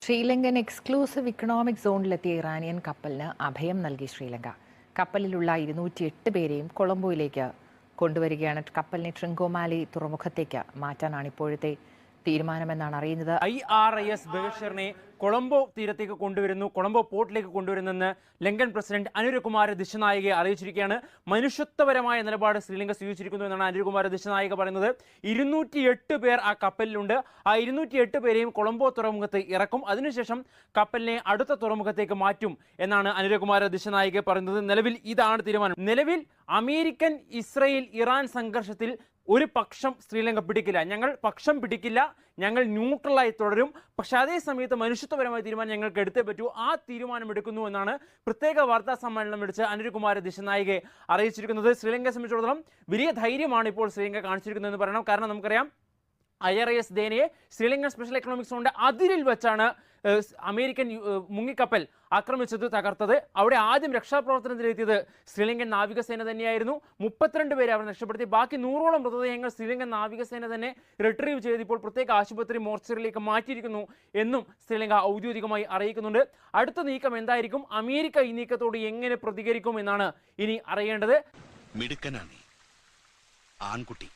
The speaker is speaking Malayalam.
ശ്രീലങ്കൻ എക്സ്ക്ലൂസീവ് ഇക്കണോമിക് സോണിലെത്തിയ ഇറാനിയൻ കപ്പലിന് അഭയം നൽകി ശ്രീലങ്ക. കപ്പലിലുള്ള 208 പേരെയും കൊളംബോയിലേക്ക് കൊണ്ടുവരികയാണ്. കപ്പലിനെ ട്രിങ്കോമാലി തുറമുഖത്തേക്ക് മാറ്റാനാണ് ഇപ്പോഴത്തെ തീരുമാനമെന്നാണ് അറിയുന്നത്. IRIS ബഷീറിനെ കൊളംബോ തീരത്തേക്ക് കൊണ്ടുവരുന്നു, കൊളംബോ പോർട്ടിലേക്ക് കൊണ്ടുവരുന്നെന്ന് ലങ്കൻ പ്രസിഡന്റ് അനുരകുമാര ദിശനായികയെ അറിയിച്ചിരിക്കുകയാണ്. മനുഷ്യത്വപരമായ നിലപാട് ശ്രീലങ്ക സ്വീകരിച്ചിരിക്കുന്നു എന്നാണ് അനുരകുമാര ദിശനായിക പറയുന്നത്. 208 പേർ ആ കപ്പലിലുണ്ട്. ആ 208 പേരെയും കൊളംബോ തുറമുഖത്ത് ഇറക്കും. അതിനുശേഷം കപ്പലിനെ അടുത്ത തുറമുഖത്തേക്ക് മാറ്റും എന്നാണ് അനുരകുമാര ദിശനായിക പറയുന്നത്. നിലവിൽ ഇതാണ് തീരുമാനം. നിലവിൽ അമേരിക്കൻ ഇസ്രയേൽ ഇറാൻ സംഘർഷത്തിൽ ഒരു പക്ഷം ശ്രീലങ്ക പിടിക്കില്ല. ഞങ്ങൾ പക്ഷം പിടിക്കില്ല, ഞങ്ങൾ ന്യൂട്രലായി തുടരും. പക്ഷെ അതേ സമയത്ത് മനുഷ്യത്വപരമായ തീരുമാനം ഞങ്ങൾക്ക് എടുത്തേ പറ്റൂ. ആ തീരുമാനം എടുക്കുന്നു എന്നാണ് പ്രത്യേക വാർത്താ സമ്മേളനം വിളിച്ച് അനുരകുമാര ദിശനായികയെ അറിയിച്ചിരിക്കുന്നത്. ശ്രീലങ്കയെ സംബന്ധിച്ചിടത്തോളം വലിയ ധൈര്യമാണ് ഇപ്പോൾ ശ്രീലങ്ക കാണിച്ചിരിക്കുന്നത് എന്ന് പറയണം. കാരണം നമുക്കറിയാം, IRIS ദേനയെ ശ്രീലങ്കൻ സ്പെഷ്യൽ എക്കണോമിക് സോണിന്റെ അതിരിൽ വെച്ചാണ് അമേരിക്കൻ മുങ്ങിക്കപ്പൽ ആക്രമിച്ചത്, തകർത്തത്. അവിടെ ആദ്യം രക്ഷാപ്രവർത്തനത്തിലെത്തിയത് ശ്രീലങ്കൻ നാവികസേന തന്നെയായിരുന്നു. 32 പേരെ അവർ രക്ഷപ്പെടുത്തി. ബാക്കി 100ഓളം മൃതദേഹങ്ങൾ ശ്രീലങ്കൻ നാവികസേന തന്നെ റിട്രീവ് ചെയ്ത് ഇപ്പോൾ പ്രത്യേക ആശുപത്രി മോർച്ചറിയിലേക്ക് മാറ്റിയിരിക്കുന്നു എന്നും ശ്രീലങ്ക ഔദ്യോഗികമായി അറിയിക്കുന്നുണ്ട്. അടുത്ത നീക്കം എന്തായിരിക്കും, അമേരിക്ക ഈ നീക്കത്തോട് എങ്ങനെ പ്രതികരിക്കും എന്നാണ് ഇനി അറിയേണ്ടത്. മിടുക്കനാണ് ആൺകുട്ടി.